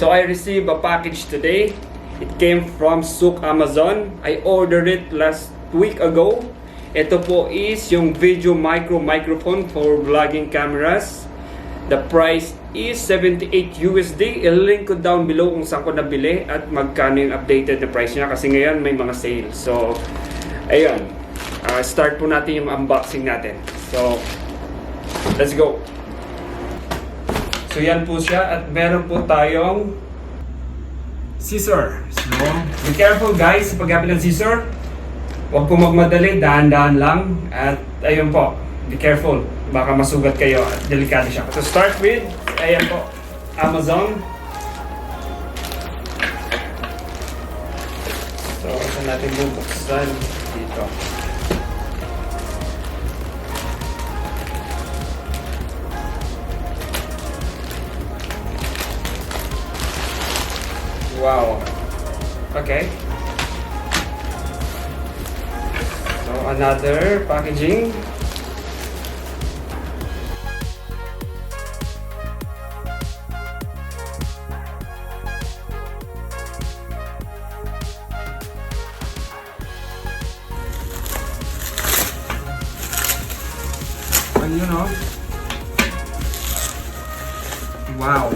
So I received a package today. It came from Souk Amazon. I ordered it last week ago. Ito po is yung VideoMicro microphone for vlogging cameras. The price is 78 USD. I-link ko down below kung saan ko nabili at magkano yung updated na price niya kasi ngayon may mga sale. So, ayun. Start po natin yung unboxing natin. So, let's go. So, yan po siya at meron po tayong scissor. So, be careful guys sa paggamit ng scissor. Huwag po magmadali, dahan-dahan lang. At ayun po, be careful. Baka masugat kayo at delikado siya. To start with, ayan po, Amazon. So, saan natin bubuksan dito. Wow. Okay. So, another packaging. You know, wow,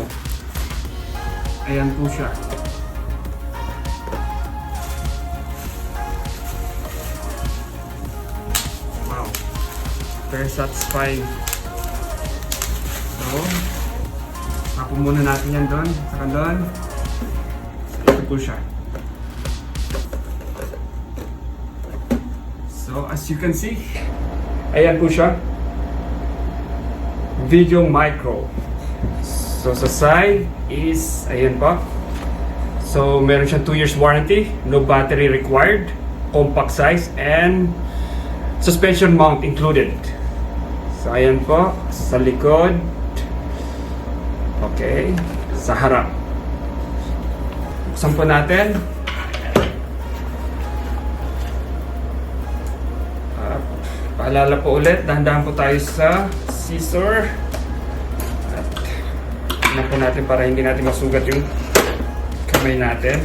ayan po siya. Wow, very satisfying. So, tapon muna natin yan doon, saka doon. Ito po siya. So, as you can see, ayan po siya. VideoMicro. So sa side is, ayan pa. So meron siyang 2 years warranty, no battery required, compact size, and suspension mount included. So ayan po, sa likod. Okay, sa harap. Buksan po natin. Paalala po ulit, dahan-dahan po tayo sa scissor. At tignan po natin para hindi natin masugat yung kamay natin.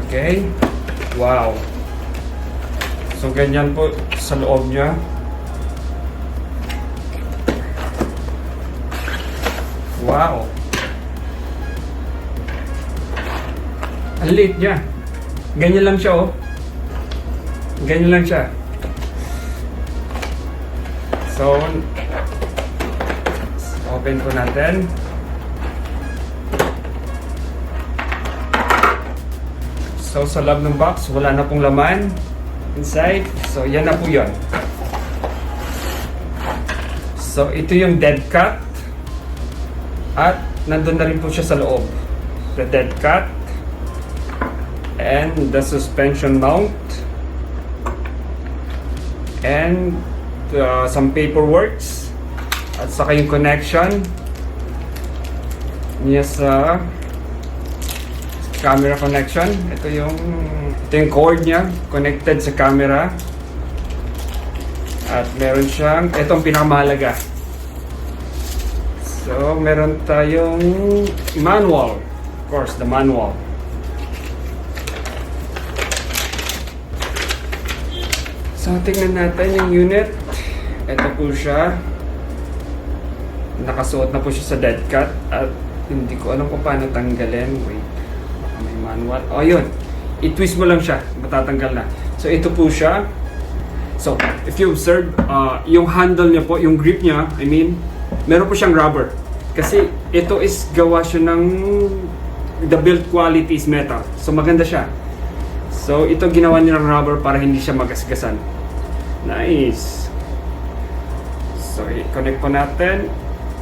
Okay. Wow. So ganyan po sa loob niya. Wow. Ang liit niya. Ganyan lang siya, oh. Ganyan lang siya. So, open po natin. So, sa loob ng box, wala na pong laman inside. So, yan na po yun. So, ito yung dead cat. At, nandun na rin po siya sa loob. The dead cat. And the suspension mount. And some paperworks at saka yung connection niya sa camera connection. Ito yung cord niya connected sa camera at meron siyang, itong pinakamahalaga. So meron tayong manual, of course the manual. So tingnan natin yung unit. Ito po siya. Nakasuot na po siya sa dead cat. At hindi ko alam kung paano tanggalin. Wait. May manual. Oh, yun. I-twist mo lang siya. Matatanggal na. So, ito po siya. So, if you observe, yung handle niya po, yung grip niya, I mean, meron po siyang rubber. Kasi, ito is gawa siya ng the build quality is metal. So, maganda siya. So, ito ginawa niya ng rubber para hindi siya magasgasan. Nice. So, i-connect po natin.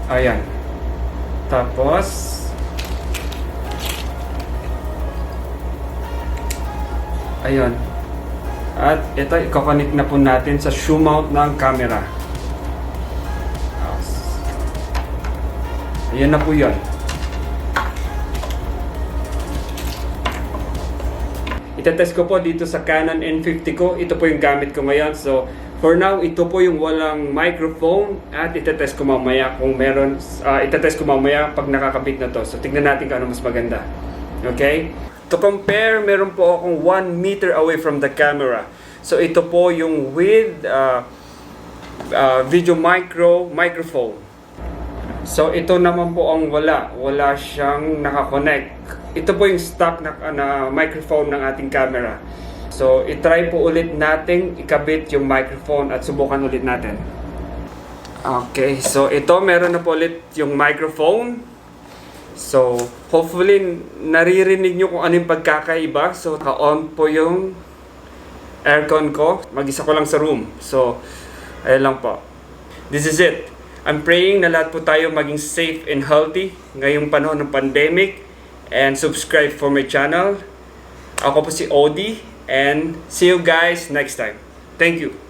Ayan. Tapos, ayun. At ito, i-connect na po natin sa shoe mount ng camera. Ayan na po yun. Itetest ko po dito sa Canon N50 ko. Ito po yung gamit ko ngayon. So, For now, ito po yung walang microphone at itetest ko mamaya kung meron, itetest ko mamaya pag nakakabit na to. So tignan natin kung ano mas maganda. Okay? To compare, meron po akong 1 meter away from the camera. So ito po yung with VideoMicro microphone. So ito naman po ang wala siyang nakakonect. Ito po yung stock na microphone ng ating camera. So itry po ulit nating ikabit yung microphone at subukan ulit natin. Okay, so ito meron na po ulit yung microphone. So hopefully naririnig nyo kung ano yung pagkakaiba. So ka-on po yung aircon ko. Mag-isa ko lang sa room. So ayun lang po. This is it. I'm praying na lahat po tayo maging safe and healthy ngayong panahon ng pandemic. And subscribe for my channel. Ako po si RODE. And see you guys next time. Thank you.